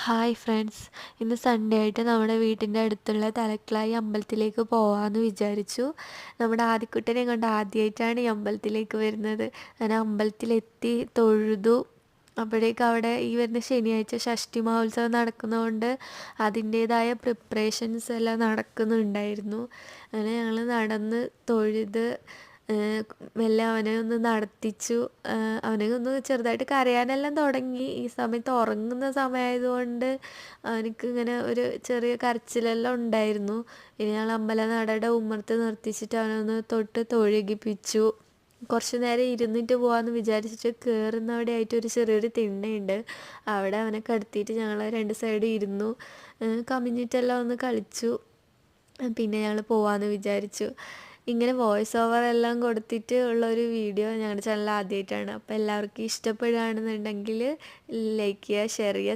Hi friends, ഇന്ന് Sunday ആയിട്ട് നമ്മുടെ വീട്ടിൻ്റെ അടുത്തുള്ള തലക്കളായി അമ്പലത്തിലേക്ക് പോകാമെന്ന് വിചാരിച്ചു. നമ്മുടെ ആദിക്കുട്ടനെ കൊണ്ട് ആദ്യമായിട്ടാണ് ഈ അമ്പലത്തിലേക്ക് വരുന്നത്. ഞാൻ അമ്പലത്തിലെത്തി തൊഴുതു. അപ്പോഴേക്കും അവിടെ ഈ വരുന്ന ശനിയാഴ്ച ഷഷ്ഠി മഹോത്സവം നടക്കുന്നതുകൊണ്ട് അതിൻ്റേതായ പ്രിപ്പറേഷൻസ് എല്ലാം നടക്കുന്നുണ്ടായിരുന്നു. അങ്ങനെ ഞങ്ങൾ നടന്ന് തൊഴുത് മെല്ലെ അവനെ ഒന്ന് നടത്തിച്ചു. അവനെ ഒന്ന് ചെറുതായിട്ട് കരയാനെല്ലാം തുടങ്ങി. ഈ സമയത്ത് ഉറങ്ങുന്ന സമയമായതുകൊണ്ട് അവനക്ക് ഇങ്ങനെ ഒരു ചെറിയ കരച്ചിലെല്ലാം ഉണ്ടായിരുന്നു. ഇനി ഞങ്ങൾ അമ്പലനടയുടെ ഉമ്മറത്ത് നിർത്തിച്ചിട്ട് അവനൊന്ന് തൊട്ട് തൊഴുകിപ്പിച്ചു. കുറച്ച് നേരം ഇരുന്നിട്ട് പോകാമെന്ന് വിചാരിച്ചിട്ട് കയറുന്നവിടെ ആയിട്ട് ഒരു ചെറിയൊരു തിണ്ണയുണ്ട്. അവിടെ അവനെ കിടത്തിയിട്ട് ഞങ്ങൾ രണ്ട് സൈഡും ഇരുന്നു. കമിഴ്ന്നിട്ടെല്ലാം ഒന്ന് കളിച്ചു. പിന്നെ ഞങ്ങൾ പോവാമെന്ന് വിചാരിച്ചു. ഇങ്ങനെ വോയിസ് ഓവർ എല്ലാം കൊടുത്തിട്ട് ഉള്ളൊരു വീഡിയോ ഞങ്ങളുടെ ചാനൽ ആദ്യമായിട്ടാണ്. അപ്പോൾ എല്ലാവർക്കും ഇഷ്ടപ്പെടുകയാണെന്നുണ്ടെങ്കിൽ ലൈക്ക് ചെയ്യുക, ഷെയർ ചെയ്യുക.